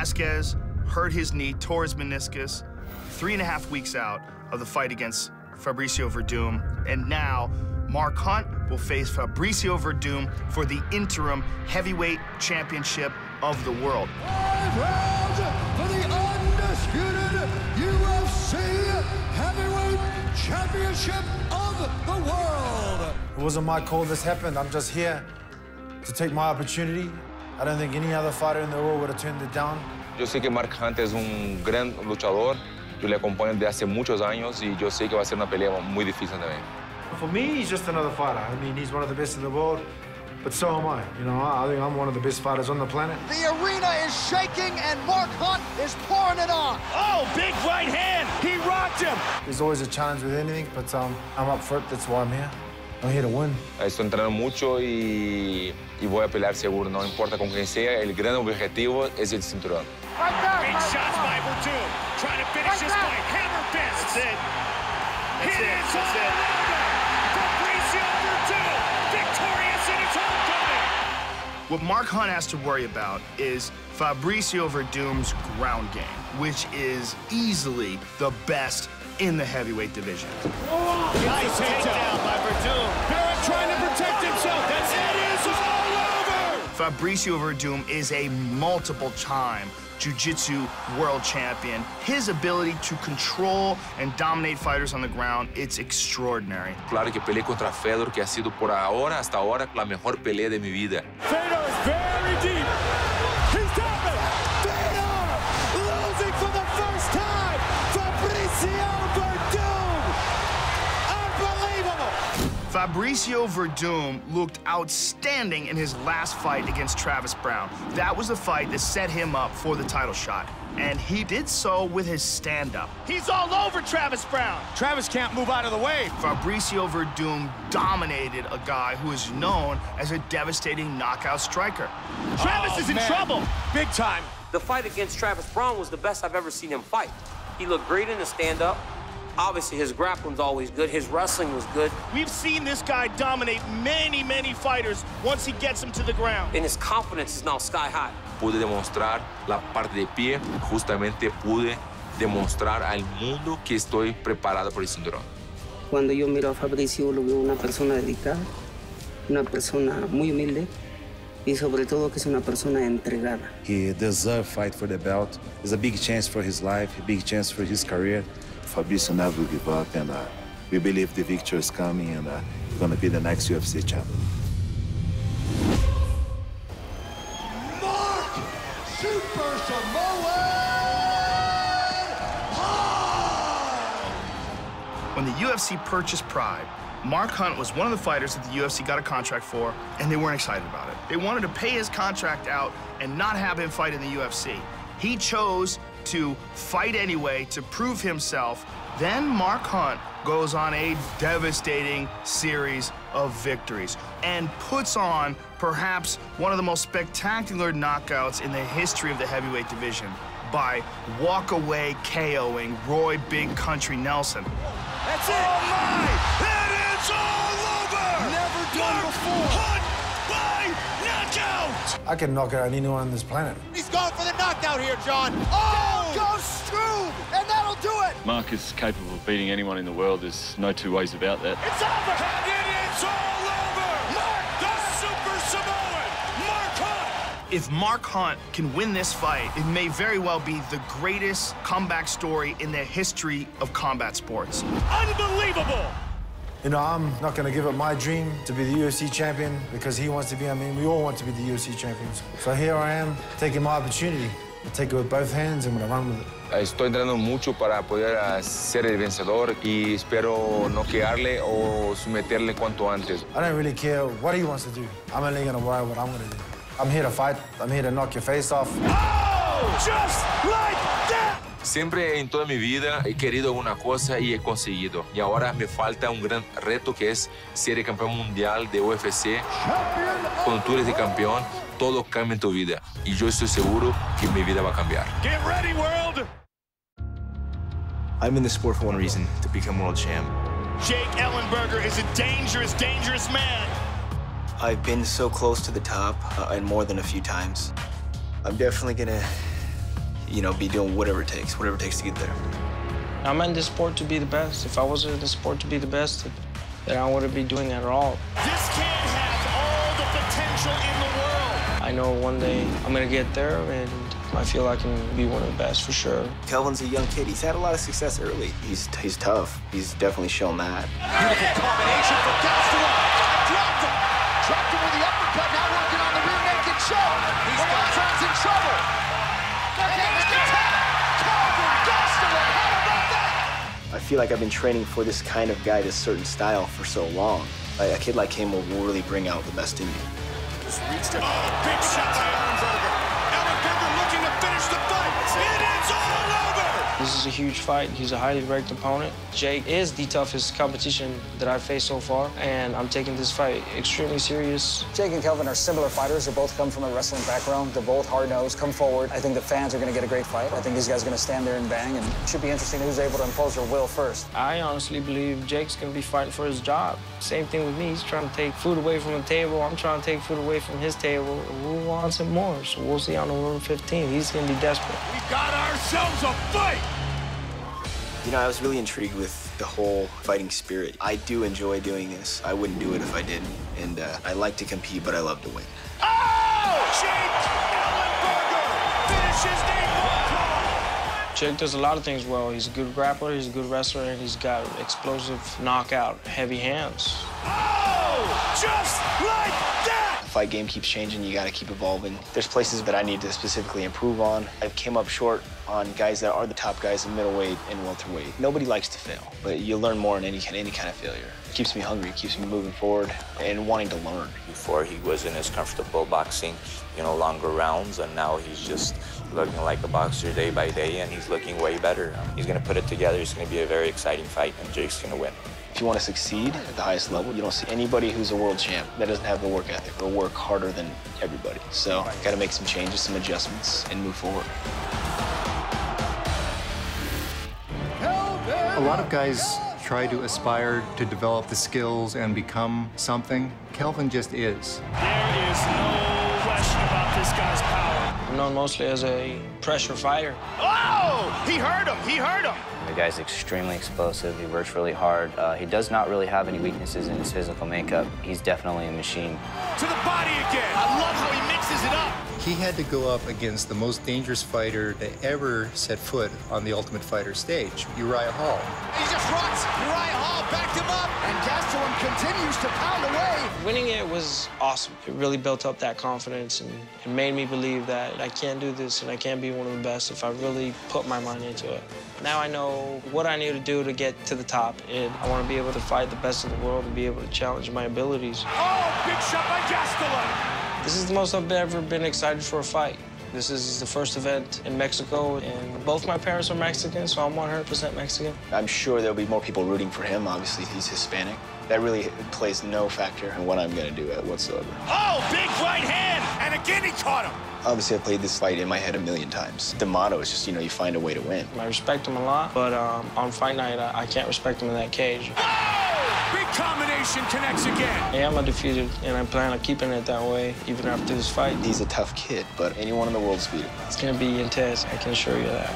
Velasquez hurt his knee, tore his meniscus, 3.5 weeks out of the fight against Fabricio Werdum. And now, Mark Hunt will face Fabricio Werdum for the interim heavyweight championship of the world. 5 rounds for the undisputed UFC heavyweight championship of the world. It wasn't my call this happened. I'm just here to take my opportunity. I don't think any other fighter in the world would have turned it down. Yo sé que Mark Hunt es un gran luchador. Yo le acompaño desde hace muchos años y yo sé que va a ser una pelea muy difícil también. For me, he's just another fighter. I mean, he's one of the best in the world, but so am I. You know, I think I'm one of the best fighters on the planet. The arena is shaking and Mark Hunt is pouring it on. Oh, big right hand. He rocked him. There's always a challenge with anything, but I'm up for it. That's why I'm here. I'm here to win. Estoy entrenando mucho y voy a pelear seguro. No importa con quién sea, el gran objetivo es el cinturón. Big shots by Werdum. Trying to finish this fight. Hammer fist. That's it. That's it. That's it. Fabricio Werdum, victorious in its homecoming. What Mark Hunt has to worry about is Fabricio Werdum's ground game, which is easily the best in the heavyweight division. Nice takedown by Werdum. Barrett trying to protect himself. That's it. Is all over. Fabricio Werdum is a multiple-time jiu-jitsu world champion. His ability to control and dominate fighters on the ground, it's extraordinary. Claro que peleé contra Fedor, que ha sido por ahora, hasta ahora, la mejor pelea de mi vida. Fedor is very deep. He's tapping. Fedor losing for the first time. Fabricio Werdum. Unbelievable. Fabricio Werdum looked outstanding in his last fight against Travis Brown. That was the fight that set him up for the title shot. And he did so with his stand-up. He's all over Travis Brown. Travis can't move out of the way. Fabricio Werdum dominated a guy who is known as a devastating knockout striker. Travis is in trouble. Big time. The fight against Travis Brown was the best I've ever seen him fight. He looked great in the stand-up. Obviously, his grappling's always good. His wrestling was good. We've seen this guy dominate many, many fighters once he gets him to the ground. And his confidence is now sky high. Pude demostrar la parte de pie, justamente pude demostrar al mundo que estoy preparado por el cinturón. Cuando yo miro a Fabricio, lo veo una persona dedicada, una persona muy humilde y sobre todo que es una persona entregada. He deserves fight for the belt. It's a big chance for his life, a big chance for his career. Fabricio never will give up, and we believe the victory is coming, and we're going to be the next UFC champion. Mark Super Samoan Hunt! When the UFC purchased Pride, Mark Hunt was one of the fighters that the UFC got a contract for, and they weren't excited about it. They wanted to pay his contract out and not have him fight in the UFC. He chose to fight anyway to prove himself. Then Mark Hunt goes on a devastating series of victories and puts on perhaps one of the most spectacular knockouts in the history of the heavyweight division by walk-away KOing Roy Big Country Nelson. That's it. Oh, my! That is all over! Never done before. Hunt by knockout! I can knock out anyone on this planet. He's going for the knockout here, John. Oh! Goes Struve, and that'll do it! Mark is capable of beating anyone in the world. There's no two ways about that. It's over! And it is all over! Mark, the Super Samoan, Mark Hunt! If Mark Hunt can win this fight, it may very well be the greatest comeback story in the history of combat sports. Unbelievable! You know, I'm not going to give up my dream to be the UFC champion because he wants to be. I mean, we all want to be the UFC champions. So here I am, taking my opportunity. I take it with both hands and I'm going to run with it. Estoy entrenando mucho para poder ser el vencedor y espero noquearle o someterle cuanto antes. I don't really care what he wants to do. I'm only going to worry what I'm going to do. I'm here to fight. I'm here to knock your face off. Oh! Just like that! Siempre en toda mi vida he querido una cosa y he conseguido. Y ahora me falta un gran reto que es ser el campeón mundial de UFC. Cuando tú eres el campeón, todo cambia en tu vida. Y yo estoy seguro que mi vida va a cambiar. Get ready, world! I'm in this sport for one reason, to become world champ. Jake Ellenberger is a dangerous, dangerous man. I've been so close to the top, and more than a few times. I'm definitely gonna you know, be doing whatever it takes to get there. I'm in this sport to be the best. If I wasn't in this sport to be the best, then I wouldn't be doing it at all. This kid has all the potential in the world. I know one day I'm gonna get there, and I feel I can be one of the best for sure. Kelvin's a young kid. He's had a lot of success early. He's tough. He's definitely shown that. Beautiful combination for Gastelum. Dropped him. Dropped him with the uppercut. Now working on the rear naked choke. Velasquez in trouble. Kelvin Gastelum. How about that? I feel like I've been training for this kind of guy, this certain style, for so long. A kid like him will really bring out the best in you. Just reached it. Oh, big shot by Ellenberger. Ellenberger looking to finish the fight. It is all over. This is a huge fight. He's a highly ranked opponent. Jake is the toughest competition that I've faced so far, and I'm taking this fight extremely serious. Jake and Kelvin are similar fighters. They both come from a wrestling background. They're both hard-nosed, come forward. I think the fans are going to get a great fight. I think these guys are going to stand there and bang, and it should be interesting who's able to impose their will first. I honestly believe Jake's going to be fighting for his job. Same thing with me. He's trying to take food away from the table. I'm trying to take food away from his table. Who wants it more? So we'll see on November 15th. He's going to be desperate. We got ourselves a fight. You know, I was really intrigued with the whole fighting spirit. I do enjoy doing this. I wouldn't do it if I didn't. And I like to compete, but I love to win. Oh! Jake Ellenberger finishes the Jake does a lot of things well. He's a good grappler, he's a good wrestler, and he's got explosive knockout, heavy hands. Oh! Just like that! The fight game keeps changing. You got to keep evolving. There's places that I need to specifically improve on. I came up short on guys that are the top guys in middleweight and welterweight. Nobody likes to fail, but you learn more in any kind of failure. It keeps me hungry, it keeps me moving forward and wanting to learn. Before he wasn't as comfortable boxing, you know, longer rounds, and now he's just looking like a boxer day by day, and he's looking way better. He's gonna put it together. It's gonna be a very exciting fight, and Jake's gonna win. If you want to succeed at the highest level, you don't see anybody who's a world champ that doesn't have the work ethic or work harder than everybody. So got to make some changes, some adjustments, and move forward. A lot of guys try to aspire to develop the skills and become something. Kelvin just is. There is no question about this guy's power. I'm known mostly as a pressure fighter. Oh! He hurt him! He hurt him! The guy's extremely explosive. He works really hard. He does not really have any weaknesses in his physical makeup. He's definitely a machine. To the body again. I love how he mixes it up. He had to go up against the most dangerous fighter to ever set foot on the Ultimate Fighter stage, Uriah Hall. He just runs. Uriah Hall backed him up, and Gastelum continues to pound away. Winning it was awesome. It really built up that confidence, and it made me believe that I can do this and I can be one of the best if I really put my mind into it. Now I know what I need to do to get to the top, and I want to be able to fight the best in the world and be able to challenge my abilities. Oh, big shot by Gastelum. This is the most I've ever been excited for a fight. This is the first event in Mexico, and both my parents are Mexican, so I'm 100% Mexican. I'm sure there'll be more people rooting for him. Obviously, he's Hispanic. That really plays no factor in what I'm going to do whatsoever. Oh, big right hand, and again he caught him. Obviously, I played this fight in my head a million times. The motto is just, you know, you find a way to win. I respect him a lot, but on fight night, I can't respect him in that cage. Oh! Big combination connects again. I am undefeated, and I plan on keeping it that way, even after this fight. He's a tough kid, but anyone in the world's beatable. It's going to be intense, I can assure you that.